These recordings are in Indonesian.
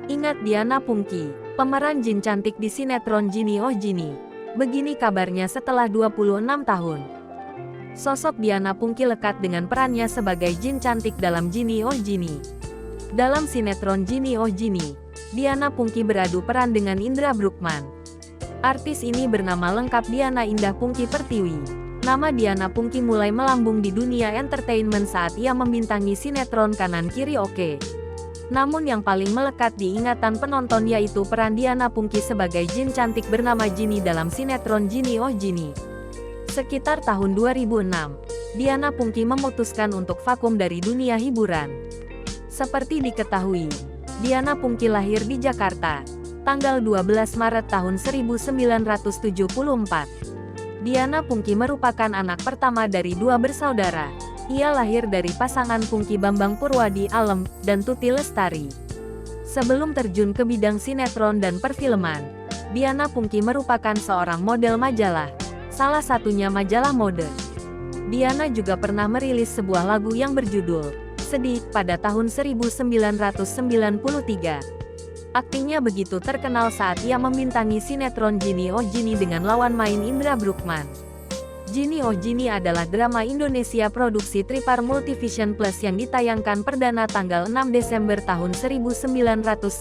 Ingat Diana Pungky, pemeran Jin cantik di sinetron Genie Oh Genie. Begini kabarnya setelah 26 tahun. Sosok Diana Pungky lekat dengan perannya sebagai Jin cantik dalam Genie Oh Genie. Dalam sinetron Genie Oh Genie, Diana Pungky beradu peran dengan Indra Bruggman. Artis ini bernama lengkap Diana Indah Pungky Pertiwi. Nama Diana Pungky mulai melambung di dunia entertainment saat ia membintangi sinetron Kanan Kiri Oke. Namun yang paling melekat di ingatan penonton yaitu peran Diana Pungky sebagai Jin cantik bernama Genie dalam sinetron Genie Oh Genie. Sekitar tahun 2006, Diana Pungky memutuskan untuk vakum dari dunia hiburan. Seperti diketahui, Diana Pungky lahir di Jakarta, tanggal 12 Maret tahun 1974. Diana Pungky merupakan anak pertama dari dua bersaudara. Ia lahir dari pasangan Pungky Bambang Purwadi Alem dan Tuti Lestari. Sebelum terjun ke bidang sinetron dan perfilman, Diana Pungky merupakan seorang model majalah, salah satunya majalah mode. Diana juga pernah merilis sebuah lagu yang berjudul Sedih pada tahun 1993. Aktingnya begitu terkenal saat ia membintangi sinetron Genie Oh Genie dengan lawan main Indra Bruggman. Genie Oh Genie adalah drama Indonesia produksi Tripar Multivision Plus yang ditayangkan perdana tanggal 6 Desember tahun 1997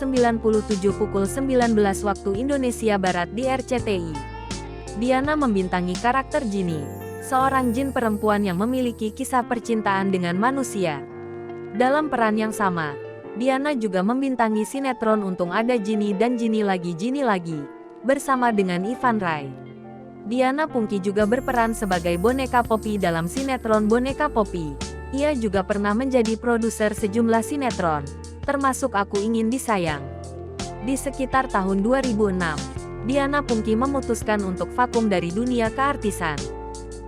pukul 19 waktu Indonesia Barat di RCTI. Diana membintangi karakter Genie, seorang jin perempuan yang memiliki kisah percintaan dengan manusia. Dalam peran yang sama, Diana juga membintangi sinetron Untung Ada Genie dan Genie Lagi, bersama dengan Ivan Rai. Diana Pungky juga berperan sebagai boneka Poppy dalam sinetron Boneka Poppy. Ia juga pernah menjadi produser sejumlah sinetron, termasuk Aku Ingin Disayang. Di sekitar tahun 2006, Diana Pungky memutuskan untuk vakum dari dunia keartisan.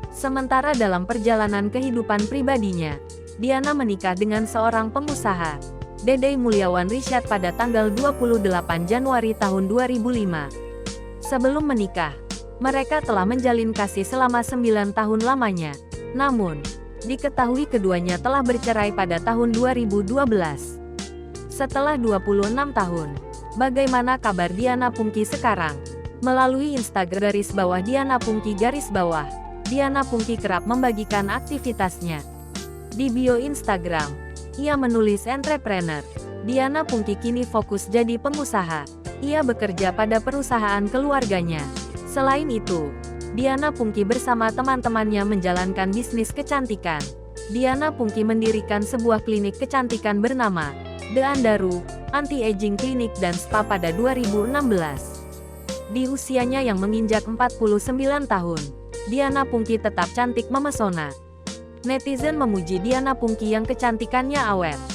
Sementara dalam perjalanan kehidupan pribadinya, Diana menikah dengan seorang pengusaha, Dede Mulyawan Risyad pada tanggal 28 Januari tahun 2005. Sebelum menikah, mereka telah menjalin kasih selama 9 tahun lamanya. Namun, diketahui keduanya telah bercerai pada tahun 2012. Setelah 26 tahun, bagaimana kabar Diana Pungky sekarang? Melalui Instagram _Diana Pungky _ Diana Pungky kerap membagikan aktivitasnya. Di bio Instagram, ia menulis entrepreneur. Diana Pungky kini fokus jadi pengusaha. Ia bekerja pada perusahaan keluarganya. Selain itu, Diana Pungky bersama teman-temannya menjalankan bisnis kecantikan. Diana Pungky mendirikan sebuah klinik kecantikan bernama The Andaru Anti-Aging Clinic dan Spa pada 2016. Di usianya yang menginjak 49 tahun, Diana Pungky tetap cantik memesona. Netizen memuji Diana Pungky yang kecantikannya awet.